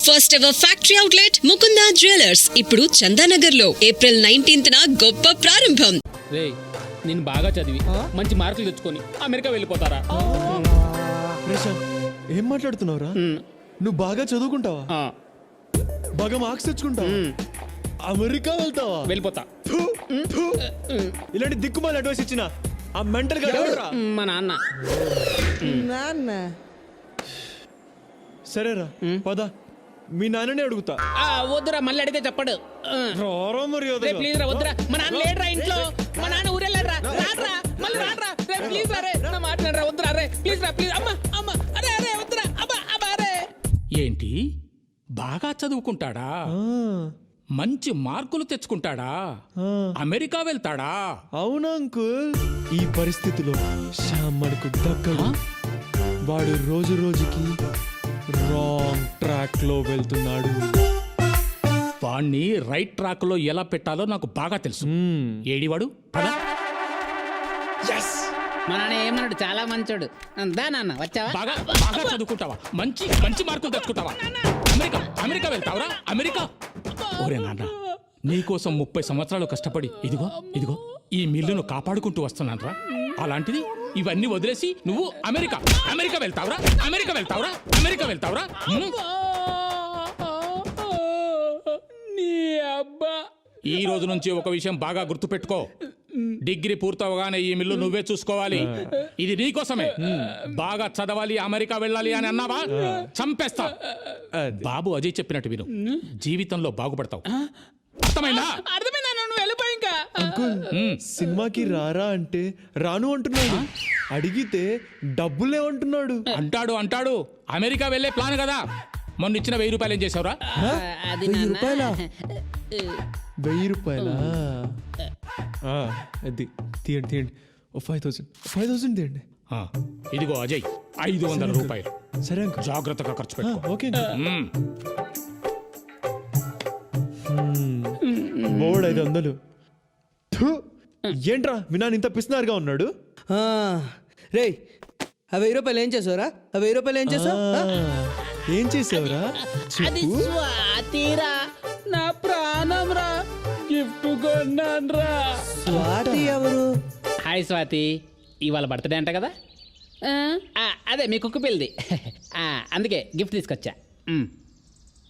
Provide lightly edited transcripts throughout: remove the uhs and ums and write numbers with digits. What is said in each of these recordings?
First ever factory outlet Mukunda jewellers ఇప్పుడు చందానగర్ లో April 19th గొప్ప ప్రారంభం. రే నేను బాగా చదివి మంచి మార్కులు తెచ్చుకొని అమెరికా వెళ్ళిపోతారా? ఏం మాట్లాడుతున్నావురా? నువ్వు బాగా చదువుకుంటావా? బాగా మార్క్స్ తెచ్చుకుంటావా? అమెరికా వెళ్తావా? వెళ్ళిపోతా. ఇలాంటి దిక్కుమాల అడ్వైస్ ఇచ్చిన ఆ మెంటల్ గా మా నాన్న. సరేరా పద, మీ నాన్ననే అడుగుతా. వద్దురా, మళ్ళీ అడిగితే చెప్పడు. ప్లీజ్ రా, వద్దురా. మా నాన్న లేడరా ఇంట్లో. మా నాన్న ఊరెళ్ళారా? రాట్రా, మళ్ళీ రాట్రా. ప్లీజ్ రా, రే నా మాట్లాడరా. వద్దురా రే, ప్లీజ్ రా, ప్లీజ్. అమ్మా అమ్మా, అరే అరే వద్దురా. అబ్బా అబ్బా రే. ఏంటి బాగా చదువుకుంటాడా? మంచి మార్కులు తెచ్చుకుంటాడా? అమెరికా వెళ్తాడా? అవునా అంకుల్? ఈ పరిస్థితిలో శ్యామ్ మనకు దక్కడు. వాడు రోజు రోజుకి రాంగ్ ట్రాక్ లో వెళ్తున్నాడు. వాణ్ణి రైట్ ట్రాక్ లో ఎలా పెట్టాలో నాకు బాగా తెలుసు. ఏడివాడు? మా నాన్న ఏమన్నాడు? చాలా మంచోడు. దా నాన్న, వచ్చావా? బాగా బాగా చదువుకుంటావా? మంచి మంచి మార్కులు తెచ్చుకుంటావా? అమెరికా అమెరికా వెళ్తావరా? అమెరికా? ఓరే నాన్న, నీకోసం 30 సంవత్సరాలు కష్టపడి ఇదిగో ఇదిగో ఈ మిల్లును కాపాడుకుంటూ వస్తున్నానరా. అలాంటిది ఇవన్నీ వదిలేసి నువ్వు అమెరికా అమెరికా వెళ్తావరా? అమెరికా వెళ్తావరా? అమెరికా వెళ్తావరా? నీ అబ్బా. ఈ రోజు నుంచి ఒక విషయం బాగా గుర్తుపెట్టుకో. డిగ్రీ పూర్తవగానే ఈ మిల్లు నువ్వే చూసుకోవాలి. ఇది నీకోసమే. బాగా చదవాలి, అమెరికా వెళ్ళాలి అని అన్నావా చంపేస్తా. బాబు అజయ్ చెప్పినట్టు విను, జీవితంలో బాగుపడతావు. అర్థమైందా? అర్థమైందా? నువ్వు వెళ్ళిపోయి ఇంకా. అంకుల్, సినిమాకి రారా అంటే రాను అంటున్నాడు. అడిగితే డబ్బులేమంటున్నాడు. అంటాడు అంటాడు. అమెరికా వెళ్ళే ప్లాన్ కదా. మొన్న ఇచ్చిన 1000 రూపాయలు ఏం చేసావురా? అది 1000 నాన్న. రూపాయలా? 1000 రూపాయలా? అది తీయండి తీయండి. 5000 తీయండి. ఇదిగో అజయ్, 500 రూపాయలు. సరే అంకుల్, జాగ్రత్తగా ఖర్చు పెట్టు. Okay board 500. ఏంట్రా మీ నాన్న ఇంత పిసినారుగా ఉన్నాడు? రే, 1000 రూపాయలు ఏం చేసావురా? 1000 రూపాయలు ఏం చేసావు? ఏం చేసావురా? అది స్వాతిరా, నా ప్రాణం రా. గిఫ్ట్ కొన్నాన్రా. స్వాతి ఎవరు? హాయ్ స్వాతి, ఇవాళ బర్త్డే అంట కదా? అదే మీ కుక్క పిల్లది. అందుకే గిఫ్ట్ తీసుకొచ్చా.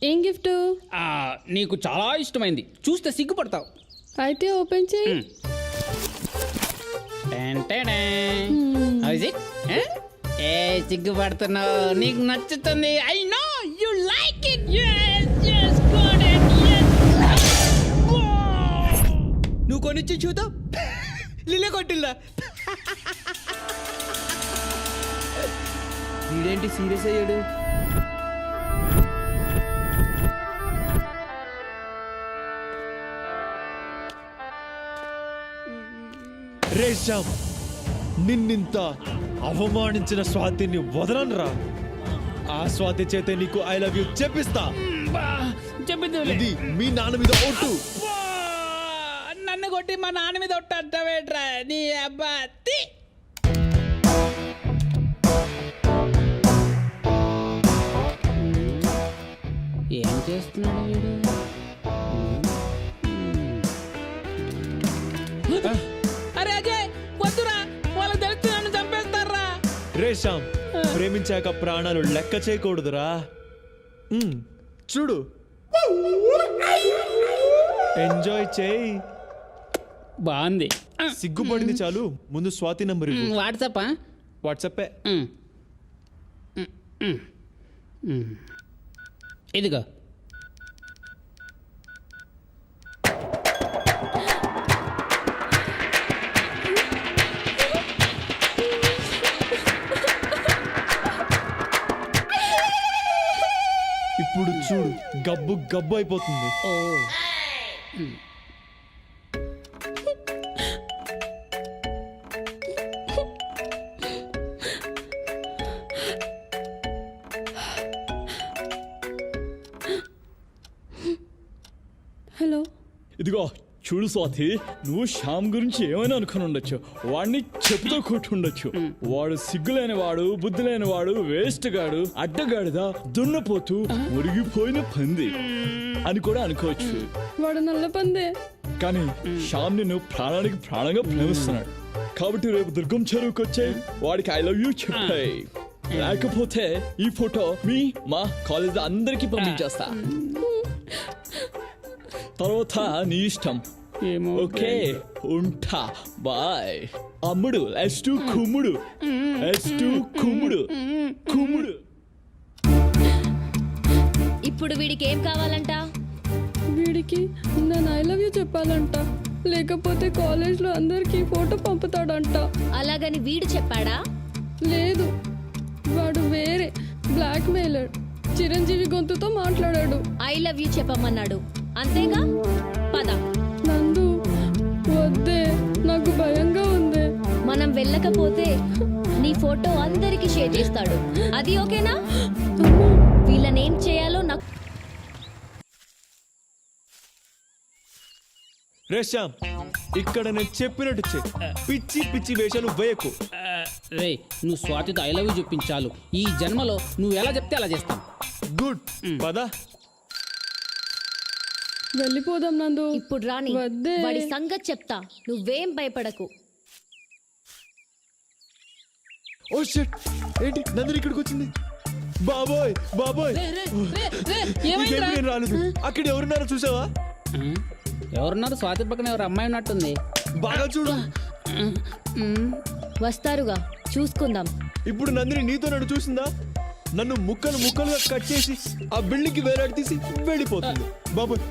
ఏం గిఫ్ట్? నీకు చాలా ఇష్టమైంది, చూస్తే సిగ్గుపడతావు. అయితే ఓపెన్ చేయి. ఏ సిగ్గుపడుతున్నావు? నీకు నచ్చుతుంది. I know you like it. నువ్వు కొనిచ్చి చూద్దాం. లిల్లే కొట్టిల్లా. వీడేంటి సీరియస్ అయ్యాడు? రే శ్యామ్, నిన్నింత అవమానించిన స్వాతిని వదలనురా. ఆ స్వాతి చేతే నీకు ఐ లవ్ యూ చెప్పిస్తా. ఇది మీ నాన్న మీద ఒట్టు. నన్ను కొట్టి మా నాన్న మీద ఒట్టేట్రా నీ అబ్బా. ఏం చేస్తున్నాడు వీడు? అరే అజయ్ వద్దురా, వాళ్ళకి తెలిస్తే నన్ను చంపేస్తారా. రే శ్యామ్, ప్రేమించాక ప్రాణాలు లెక్క చేయకూడదురా. చూడు, ఎంజాయ్ చేయి. బాగుంది. సిగ్గుపడింది చాలు, ముందు స్వాతి నంబర్ వాట్సాపా? వాట్సాపే. ఇదిగో. ఇప్పుడు చూడు, గబ్బు గబ్బు అయిపోతుంది. హలో, ఇదిగో చూడు స్వాతి, నువ్వు శ్యామ్ గురించి ఏమైనా అనుకుని ఉండొచ్చు, వాడిని చెప్పుతో కొట్టి ఉండొచ్చు. వాడు సిగ్గులేని వాడు, బుద్ధి లేని వాడు, వేస్ట్ గాడు, అడ్డగాడిదా, దున్నపోతూ, మురిగిపోయిన పంది అని కూడా అనుకోవచ్చు. వాడు నల్ల పందే. కానీ శ్యామ్ నిన్ను ప్రాణానికి ప్రాణంగా ప్రేమిస్తున్నాడు. కాబట్టి రేపు దుర్గం చెరువుకి వచ్చే వాడికి ఐ లవ్ యూ చెప్పాయి. లేకపోతే ఈ ఫోటో మా కాలేజ్ అందరికి పంపించేస్తా. తర్వాత నీ ఇష్టం. ఏమో ఓకే, ఉంటా, బాయ్. అమ్ముడు ఎస్2 కుమ్ముడు, ఎస్2 కుమ్ముడు, కుమ్ముడు. ఇప్పుడు వీడికి ఏం కావాలంట? వీడికి నేను ఐ లవ్ యూ చెప్పాలంట, లేకపోతే కాలేజ్లో అందరికీ ఫోటో పంపుతాడంట. అలాగని వీడు చెప్పాడా? లేదు, వాడు వేరే బ్లాక్ మెయిలర్. చిరంజీవి గొంతుతో మాట్లాడాడు. ఐ లవ్ యూ చెప్పమన్నాడు అంతేగా? పద. నందు వద్దే, నాకు భయంగా ఉంది. మనం వెళ్ళకపోతే నీ ఫోటో అందరికి షేర్ చేస్తాడు. అది ఓకేనా? వీళ్ళనేం చేయాలో నాకు రే శ్యామ్, ఇక్కడ నేను చెప్పినట్టు చెయ్యి. పిచ్చి పిచ్చి వేషాలు వేయకు. రే, నువ్వు స్వాతితో ఐ లవ్ యూ చెప్పించాలు. ఈ జన్మలో నువ్వు ఎలా చెప్తే అలా చేస్తాను. గుడ్, పద. వెళ్ళిపోదాం నందు. ఇప్పుడు రాని వద్దే. వాడి సంగతి చెప్తా, నువ్వేం భయపడకు. ఓ షట్, ఏంటి నందిని ఇక్కడికి వచ్చింది? బాబోయ్ బాబోయ్, నీకేం నేను రాలేదు. అక్కడ ఎవరున్నారో చూసావా? ఎవరున్నారు? స్వాతి పక్కన ఎవరు అమ్మాయి ఉన్నట్టుంది. బాగా చూడు. వస్తారుగా, చూసుకుందాం. ఇప్పుడు నందిని నీతో నన్ను చూసిందా? నన్ను ముక్కలు ముక్కలుగా కట్ చేసి ఆ బిల్డింగ్ కి వేలాడి తీసి వెళ్ళిపోతుంది. బాబోయ్,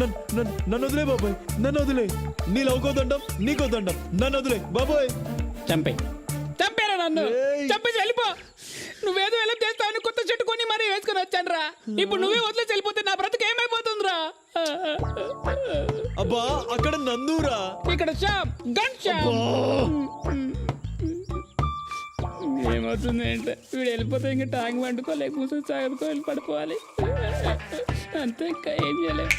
నన్ను వదిలే బాబోయ్, నన్ను వదిలే. నీ లవ్కోదండం నీకోదండం, నన్ను వదిలే బాబోయ్. చంపారా నన్ను? ఏయ్. చంపేసి వెళ్ళిపో. నువ్వేదో ఎలా చేస్తావని కొత్త చెట్టు కొని మరీ వేసుకొని వచ్చాను రా. ఇప్పుడు నువ్వే వదిలేసి వెళ్ళిపోతే నా బ్రతుకు ఏమైపోతుందిరా? అబ్బా, అక్కడ నందురా. ఇక్కడ శ్యామ్, గన్ శ్యామ్. ఏమవుతుంది అంటే వీడు వెళ్ళిపోతే ఇంకా ట్యాంక్ వండుకోలేక కూర్చొని సాగుకో వెళ్ళి పడిపోవాలి. అంతే, ఇంకా ఏం చేయలేదు.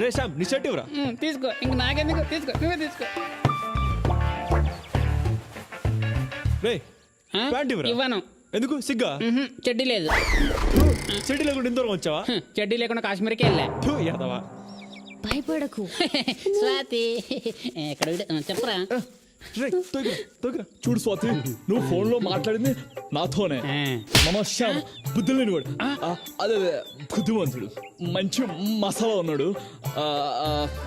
రే శ్యామ్, నీ షర్ట్ ఇవ్వరా. తీసుకో, ఇంక నాకెందుకు, తీసుకో, నువ్వే తీసుకో. రే, ప్యాంట్ ఇవ్వరా. ఇవ్వను. ఎందుకు? సిగ్గా? చెడ్డీ లేదు. చెడ్డీ లేకుండా ఇంత దూరం వచ్చావా? చెడ్డీ లేకుండా కాశ్మీర్కి వెళ్ళా. థూ, యాదవా. భయపడకు. స్వాతి ఎక్కడ చెప్పరా? రే, తోగిరా, తోగిరా. చూడు స్వాతి, నువ్వు ఫోన్ లో మాట్లాడింది నాతోనే. మన శ్యామ్ బుద్ధి లేనివాడు, అదే బుద్ధిమంతుడు, మంచి మసాలా ఉన్నాడు,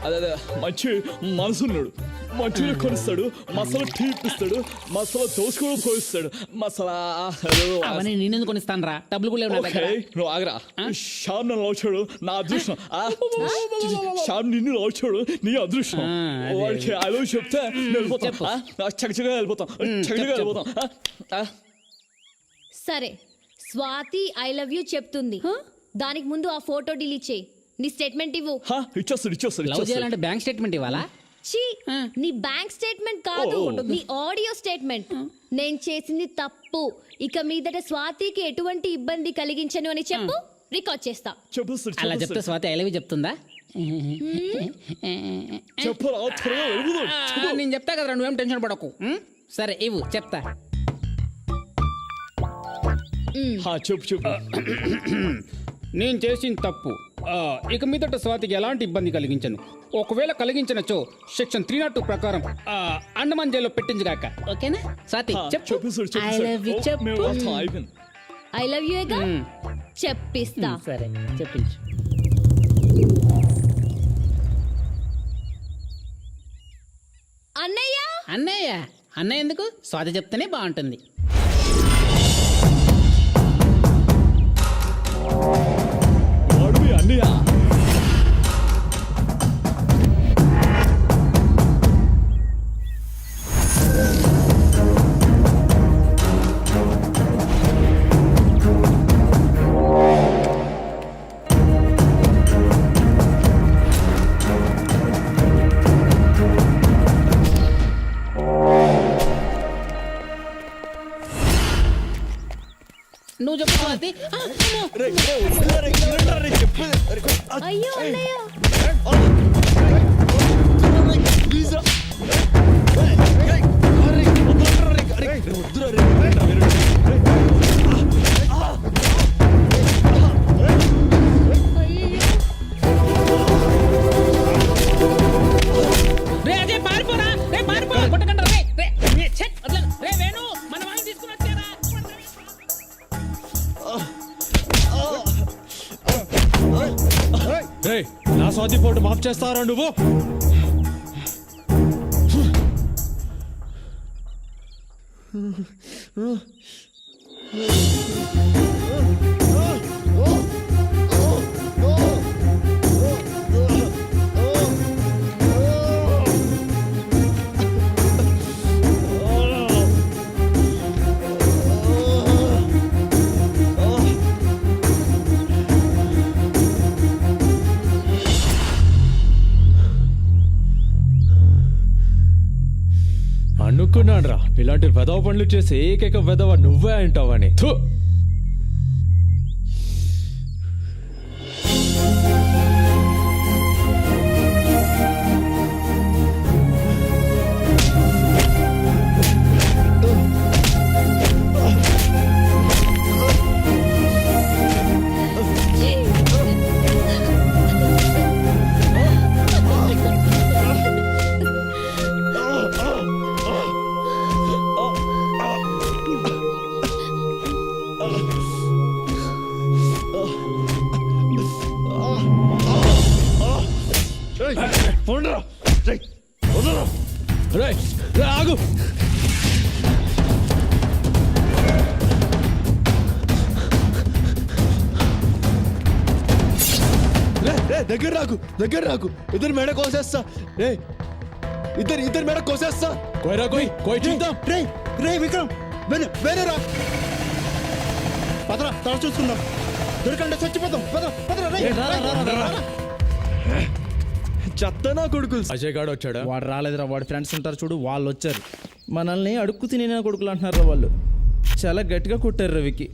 అదే మంచి మనసు ఉన్నాడు. మంచిగా కొనిస్తాడు, మసాలా టీపిస్తాడు, మసాలా దోశ కూడా పోయిస్తాడు, మసాలా. అవన్నీ నేనెందుకు కొనిస్తాను రా? డబ్బులు కూడా లేవు నా దగ్గర. నువ్వు ఆగరా. శ్యామ్ నన్ను లవ్ నా అదృష్టం. శ్యామ్ నిన్ను లవ్ నీ అదృష్టం. వాడికి ఐ లవ్ చెప్తే వెళ్ళిపోతాం, చక్కగా వెళ్ళిపోతాం, చక్కగా వెళ్ళిపోతాం. సరే, స్వాతి ఐ లవ్ యూ చెప్తుంది. దానికి ముందు ఆ ఫోటో డిలీట్ చేయి. నీ స్టేట్మెంట్ ఇవ్వు. ఇచ్చేస్తాడు. లవ్ చేయాలంటే బ్యాంక్ స్టేట్మెంట్ ఇవ్వాలా? ఛీ, నీ బ్యాంక్ స్టేట్మెంట్ కాదు, నీ ఆడియో స్టేట్మెంట్. నేను చేసింది తప్పు, ఇక మీదట స్వాతికి ఎటువంటి ఇబ్బంది కలిగించను అని చెప్పు, రికార్డ్ చేస్తా. అలా చెప్తే స్వాతి ఐ లవ్ యూ చెప్తుందా? నేను చెప్తా కదరా, నువ్వేం టెన్షన్ పడకు. సరే ఇవ్వు, చెప్తా. చెప్పు. నేను చేసిన తప్పు ఇక మీదట స్వాతికి ఎలాంటి ఇబ్బంది కలిగించను. ఒకవేళ కలిగించనచో సెక్షన్ 302 ప్రకారం అండమాన్ జైల్లో పెట్టించగాక. ఓకేనా స్వాతి? చెప్పు. ఐ లవ్ యూ చెప్పు. ఐ లవ్ యూ చెప్పిస్తా. సరే, చెప్పించు. అన్నయ్య. అన్నయ్య ఎందుకు? స్వాతి చెప్తేనే బాగుంటుంది. అన్నయ్య, నువ్వు చెప్పు స్వాతి. అయ్యో అన్నయ్య. రేయ్ నా స్వాతి ఫోటో మాఫ్ చేస్తారా నువ్వు? అనుకున్నాను రా ఇలాంటి వెధవ పనులు చేసి ఏకైక వెధవ నువ్వే అంటావని. థు. పోండ్రా. రేయ్, వదలరా. రేయ్, రేయ్, ఆగు. దగ్గర రాకు ఇద్దరు మెడ కోసేస్తా. రే ఇద్దరు మెడ కోసేస్తా. కోయరా కోయ్ చూద్దాం. రే విక్రమ్ వేరేరా పదరా తల చూసుకుందాం. దొరకండి చచ్చిపోతాం. చెత్త నా కొడుకులు. అజయ్ గాడు వచ్చాడా? వాడు రాలేదురా, వాడి ఫ్రెండ్స్ ఉంటారు చూడు, వాళ్ళు వచ్చారు. మనల్ని అడుక్కు తినే కొడుకులు అంటున్నారా వాళ్ళు. చాలా గట్టిగా కొట్టారు రవికి.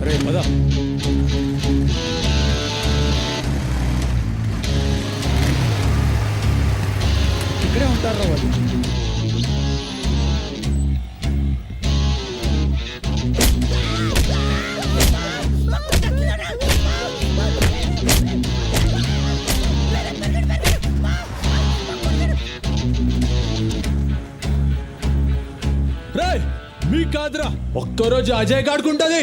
రే పద. ఇక్కడే ఉంటారా వాళ్ళు. రేయ్ మీ కాదురా, ఒక్కరోజు అజయ్ గాడుకుంటది.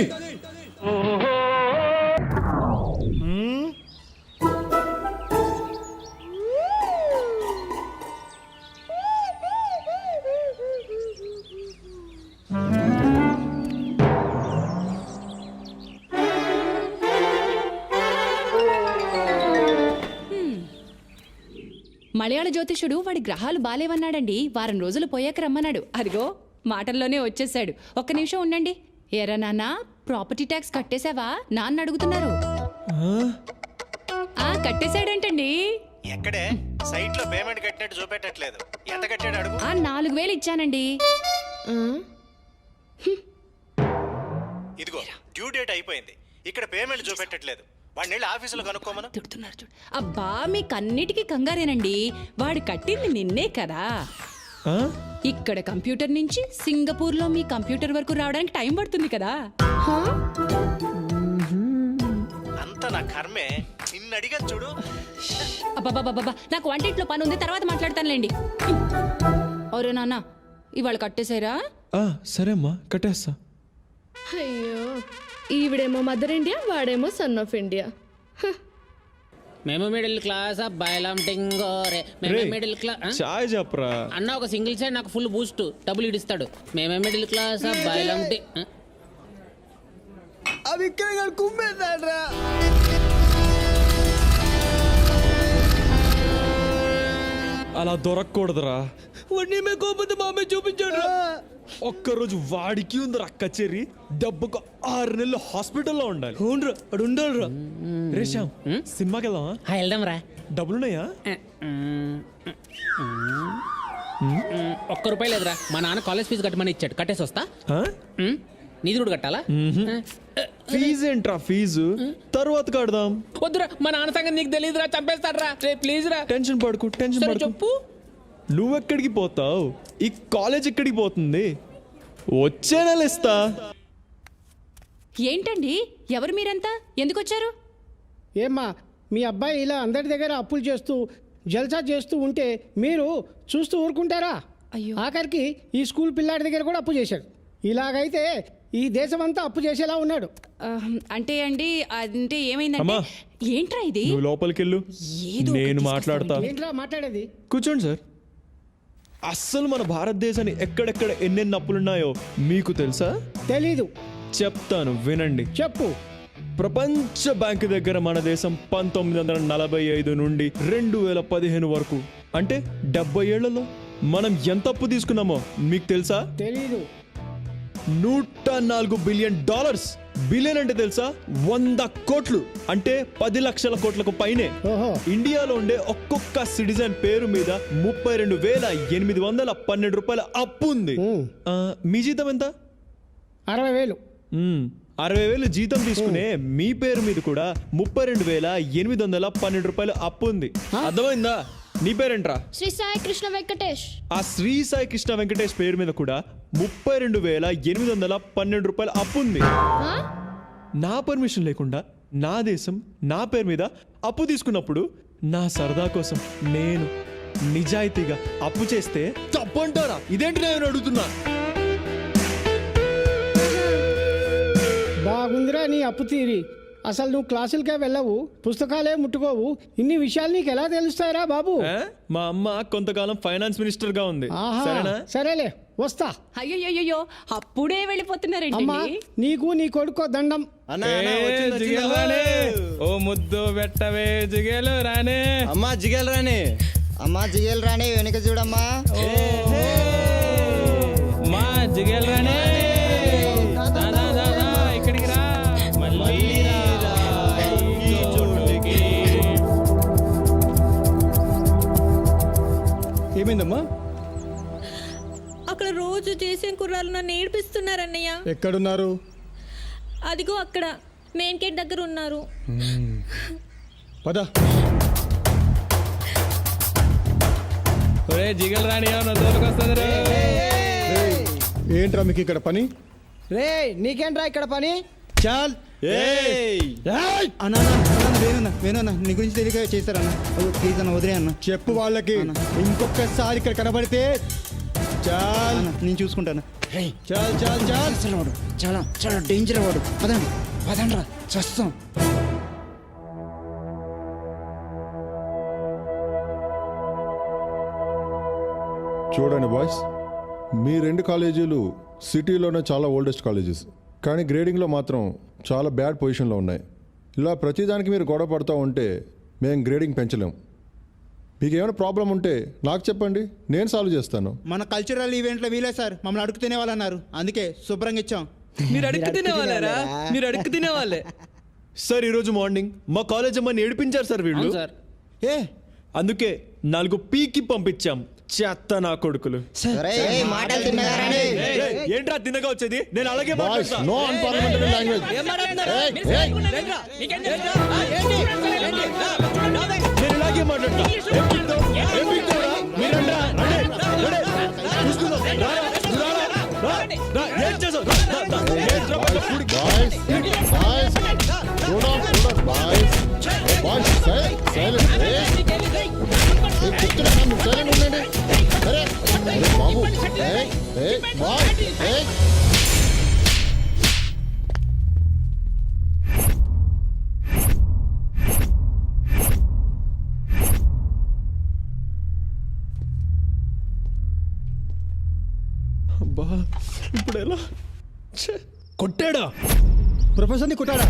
మలయాళ జ్యోతిషుడు వాడి గ్రహాలు బాలేవన్నాడండి. వారం రోజులు పోయాక రమ్మన్నాడు. అదిగో మాటల్లోనే వచ్చేసాడు. ఒక్క నిమిషం ఉండండి. ఏరా నాన్న, ప్రాపర్టీ ట్యాక్స్ కట్టేశావా? నాన్న అడుగుతున్నారు. కట్టేశాడంటండి. ఎక్కడే? సైట్ లో పేమెంట్ కట్టినట్టు చూపెట్టట్లేదు. ఎంత కట్టాడు అడుగు. 4,000 ఇచ్చానండి. ఇదిగో డ్యూ డేట్ అయిపోయింది. ఇక్కడ పేమెంట్ చూపెట్టట్లేదు. వాడిని వెళ్ళి ఆఫీసులో కనుక్కోమను. తిడుతున్నారు చూడు. అబ్బా మీకన్నిటికీ కంగారేనండి. వాడు కట్టింది నిన్నే కదా. ఇక్కడ కంప్యూటర్ నుంచి సింగపూర్ లో మీ కంప్యూటర్ వరకు రావడానికి టైం పడుతుంది కదా. అంత నా కర్మే. నిన్ను అడిగాను చూడు. అబ్బాబాబాబా, నాకు వంటింట్లో పని ఉంది, తర్వాత మాట్లాడతానులేండి. ఒరే నాన్న, ఇవాళ కట్టేశారా? సరే అమ్మా, కట్టేస్తా. అయ్యో, ఈవిడేమో మదర్ ఇండియా, వాడేమో సన్ ఆఫ్ ఇండియా. మేము మిడిల్ క్లాస్ అబ్బాయిలం టింగోరే. మేము మిడిల్ క్లాస్. చాయ్ చెప్పరా అన్న. ఒక సింగిల్ సైడ్ నాకు ఫుల్ బూస్ట్ డబ్బులు ఇడిస్తాడు. మేమే మిడిల్ క్లాస్ అబ్బాయిలం అవి ఇక్కడ కుమ్మేశాడ్రా. అలా దొరకకూడదురా. వాడిని మేము కోపంతో మామే చూపించాడు. ఒక్కరోజు వాడికి ఉంది రక్క చెర్రి, దెబ్బకు 6 నెలలు హాస్పిటల్లో ఉండాలి. అవునరా, వాడు ఉండాలిరా. రేషాం, సినిమాకి వెళ్దామా? వెళ్దాం రా. డబ్బులున్నాయా? ₹1 లేదురా. మా నాన్న కాలేజ్ ఫీజు కట్టమని ఇచ్చాడు. కట్టేసి వస్తా. నీది కూడా కట్టాలా? ఫీజు ఏంట్రా? ఫీజు తర్వాత కడదాం. వద్దురా, మా నాన్న సంగతి నీకు తెలియదురా, చంపేస్తాడు రా. ప్లీజ్ రా. టెన్షన్ పడుకు. చెప్పు. నువ్వెక్కడికి పోతావు? ఈ కాలేజ్ ఎక్కడికి పోతుంది? వచ్చే నెల ఇస్తా. ఏంటండి, ఎవరు మీరంతా? ఎందుకు వచ్చారు? ఏమ్మా, మీ అబ్బాయి ఇలా అందరి దగ్గర అప్పులు చేస్తూ జల్సా చేస్తూ ఉంటే మీరు చూస్తూ ఊరుకుంటారా? అయ్యో. ఆఖరికి ఈ స్కూల్ పిల్లాడి దగ్గర కూడా అప్పు చేశాడు. ఇలాగైతే ఈ దేశమంతా అప్పు చేసేలా ఉన్నాడు. అంటే అండి అంటే ఏమైందంటే అమ్మా. ఏంట్రా ఇది నువ్వు లోపలికి వెళ్ళు, ఏదో నేను ఒకటి మాట్లాడతా. ఏంట్రా మాట్లాడేది? కూర్చోండి సార్. అస్సలు మన భారతదేశాన్ని ఎక్కడెక్కడ ఎన్నెన్ని అప్పులున్నాయో మీకు తెలుసా? తెలీదు. చెప్తాను వినండి. చెప్పు. ప్రపంచ బ్యాంకు దగ్గర మన దేశం 1945 నుండి 2015 వరకు అంటే 70 ఏళ్లలో మనం ఎంత అప్పు తీసుకున్నామో మీకు తెలుసా? తెలీదు. 104 బిలియన్ డాలర్స్. బిలియన్ అంటే తెలుసా? 100 కోట్లు అంటే 10 లక్షల కోట్లకు పైనే. ఓహో. ఇండియాలో ఉండే ఒక్కొక్క సిటిజన్ పేరు మీద 32,812 రూపాయల అప్పు ఉంది. మీ జీతం ఎంత? 60,000. 60,000 జీతం తీసుకునే మీ పేరు మీద కూడా 32,812 రూపాయలు అప్పు ఉంది. అర్థమైందా? నీ పేరేంట్రా? శ్రీ సాయి కృష్ణ వెంకటేష్. ఆ శ్రీ సాయి కృష్ణ వెంకటేష్ పేరు మీద కూడా 32,812 రూపాయలు అప్పు ఉంది. నా పర్మిషన్ లేకుండా నా దేశం నా పేరు మీద అప్పు తీసుకున్నప్పుడు నా సరదా కోసం నేను నిజాయితీగా అప్పు చేస్తే తప్పంటారా? ఇదేంటి నేను అడుగుతున్నా. బాగుందిరా నీ అప్పు తీరి. అసలు నువ్వు క్లాసులకే వెళ్ళవు, పుస్తకాలే ముట్టుకోవు. ఇన్ని విషయాలు నీకు ఎలా తెలుస్తాయిరా బాబు? మా అమ్మ కొంతకాలం ఫైనాన్స్ మినిస్టర్ గా ఉంది. ఆహా, సరేనా? సరేలే వస్తా. అయ్యో అప్పుడే వెళ్ళిపోతున్నారండి. అమ్మా నీకు నీ కొడుకో దండం. జిగేలు రానే ఓ ముద్దు పెట్టవే జిగేలు రానే. అమ్మా జిగేలు రాని, అమ్మా జిగేలు రాని వెనుక చూడమ్మా. మా జిగేలు రానే ఇక్కడికి రా. ఏమైందమ్మా? అక్కడ రోజు చేసే కుర్రాలు నన్ను ఏడిపిస్తున్నారన్నయ్య. ఎక్కడున్నారు? అదిగో అక్కడ మెయిన్ గేట్ దగ్గర ఉన్నారు. పద. ఒరే జిగేలు రాని నా తోటకు వస్తుంది రా. ఏంట్రా మీకు ఇక్కడ పని? రే నీకేంట్రా ఇక్కడ పని? చాల్. వేణున్నా నీ గురించి తెలియక చేస్తారన్న. ప్లీజ్ అన్న వదిలే అన్న. చెప్పు వాళ్ళకి ఇంకొకసారి ఇక్కడ కనబడితే చాల్. నేను చూసుకుంటాను. చాల్ చాల్ చాల్. వాడు చాలా చాలా డేంజర్ వాడు. పదండి పదండ్రా చస్తాం. చూడండి బాయ్స్, మీ 2 కాలేజీలు సిటీలోనే చాలా ఓల్డెస్ట్ కాలేజెస్, కానీ గ్రేడింగ్లో మాత్రం చాలా బ్యాడ్ పొజిషన్లో ఉన్నాయి. ఇలా ప్రతిదానికి మీరు గొడవ పడుతూ ఉంటే మేము గ్రేడింగ్ పెంచలేం. మీకు ఏమైనా ప్రాబ్లం ఉంటే నాకు చెప్పండి, నేను సాల్వ్ చేస్తాను. మన కల్చరల్ ఈవెంట్లో వీలే సార్ మమ్మల్ని అడుగు తినేవాళ్ళన్నారు, అందుకే శుభ్రంగా ఇచ్చాం. మీరు అడుక్కు తినేవాళ్ళరా? మీరు అడుక్కు తినేవాళ్ళే. సార్ ఈరోజు మార్నింగ్ మా కాలేజ్ అమ్మని ఏడిపించారు సార్ వీళ్ళు. అందుకే 4 పీకి పంపించాం. చెత్త నా కొడుకులు. ఏంట్రా తిన్నగా వచ్చేది? నేను అలాగే మాట్లాడతా. No unparliamentary language. నేను ఇలాగే మాట్లాడతా. ఏం చేసావు? అబ్బా ఇప్పుడు ఎలా? కొట్టాడా? ప్రొఫెసర్ని కొట్టాడా?